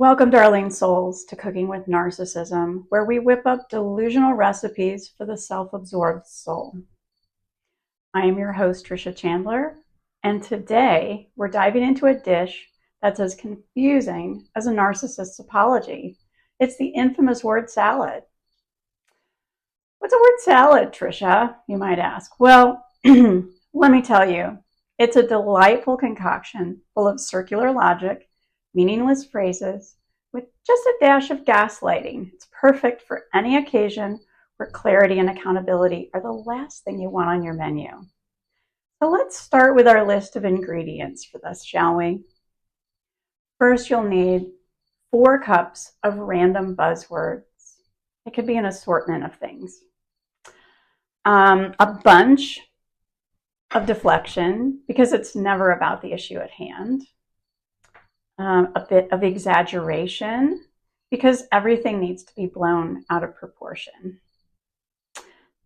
Welcome, darling souls, to Cooking with Narcissism, where we whip up delusional recipes for the self-absorbed soul. I am your host, Trisha Chandler, and today we're diving into a dish that's as confusing as a narcissist's apology. It's the infamous word salad. What's a word salad, Trisha, you might ask? Well, let me tell you, it's a delightful concoction full of circular logic, meaningless phrases, with just a dash of gaslighting. It's perfect for any occasion where clarity and accountability are the last thing you want on your menu. So let's start with our list of ingredients for this, shall we? First, you'll need 4 cups of random buzzwords. It could be an assortment of things. A bunch of deflection, because it's never about the issue at hand. A bit of exaggeration, because everything needs to be blown out of proportion.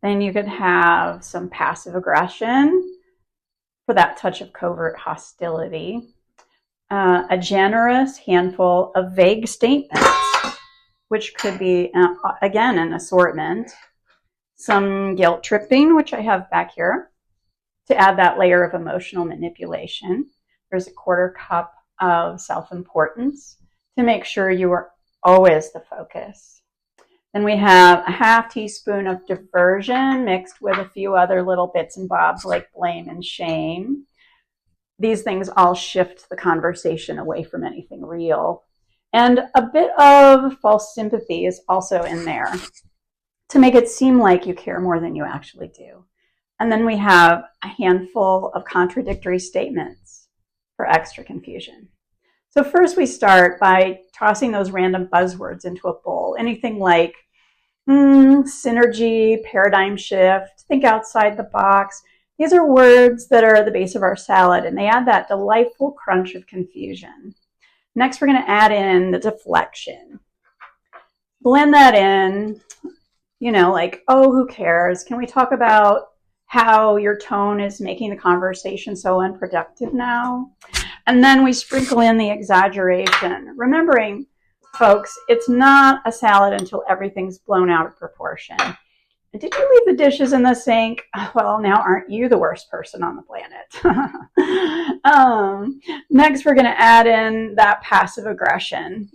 Then you could have some passive aggression for that touch of covert hostility. A generous handful of vague statements, which could be, again, an assortment. Some guilt tripping, which I have back here, to add that layer of emotional manipulation. There's a 1/4 cup of self-importance to make sure you are always the focus. Then we have a 1/2 teaspoon of diversion mixed with a few other little bits and bobs like blame and shame. These things all shift the conversation away from anything real. And a bit of false sympathy is also in there to make it seem like you care more than you actually do. And then we have a handful of contradictory statements for extra confusion. So first we start by tossing those random buzzwords into a bowl. Anything like synergy, paradigm shift, think outside the box. These are words that are the base of our salad, and they add that delightful crunch of confusion. Next, we're going to add in the deflection. Blend that in, like, oh, who cares? Can we talk about how your tone is making the conversation so unproductive now? And then we sprinkle in the exaggeration, remembering, folks, it's not a salad until everything's blown out of proportion. And did you leave the dishes in the sink? Well, now aren't you the worst person on the planet? Next, we're going to add in that passive aggression.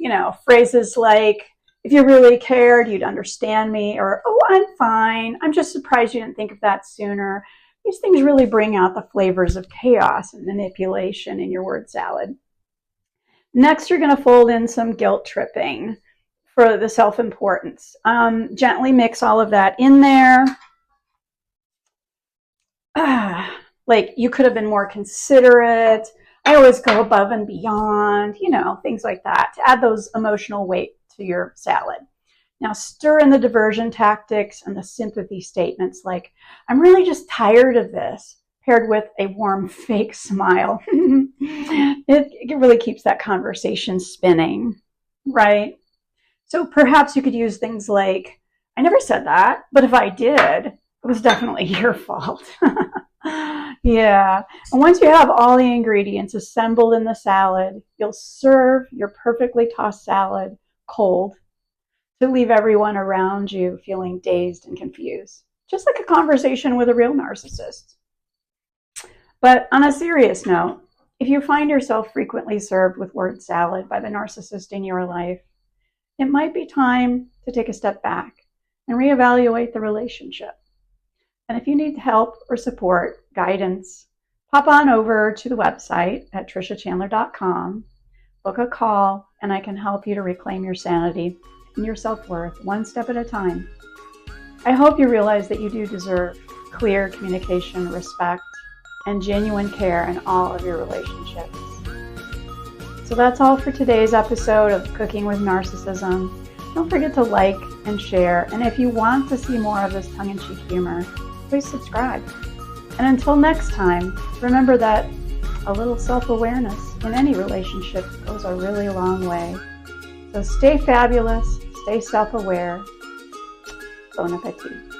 Phrases like, if you really cared, you'd understand me, or, oh, I'm fine. I'm just surprised you didn't think of that sooner. These things really bring out the flavors of chaos and manipulation in your word salad. Next, you're going to fold in some guilt tripping for the self-importance. Gently mix all of that in there. Like, you could have been more considerate. I always go above and beyond, things like that, to add those emotional weight to your salad. Now stir in the diversion tactics and the sympathy statements like, I'm really just tired of this, paired with a warm fake smile. It really keeps that conversation spinning, right? So perhaps you could use things like, I never said that, but if I did, it was definitely your fault. Yeah. And once you have all the ingredients assembled in the salad, you'll serve your perfectly tossed salad cold, to leave everyone around you feeling dazed and confused, just like a conversation with a real narcissist. But on a serious note, if you find yourself frequently served with word salad by the narcissist in your life, it might be time to take a step back and reevaluate the relationship. And if you need help or support, guidance, pop on over to the website at trishachandler.com, book a call, and I can help you to reclaim your sanity and your self-worth one step at a time. I hope you realize that you do deserve clear communication, respect, and genuine care in all of your relationships. So that's all for today's episode of Cooking with Narcissism. Don't forget to like and share, and if you want to see more of this tongue-in-cheek humor, please subscribe. And until next time, remember that a little self-awareness in any relationship goes a really long way. So stay fabulous, stay self-aware. Bon appetit.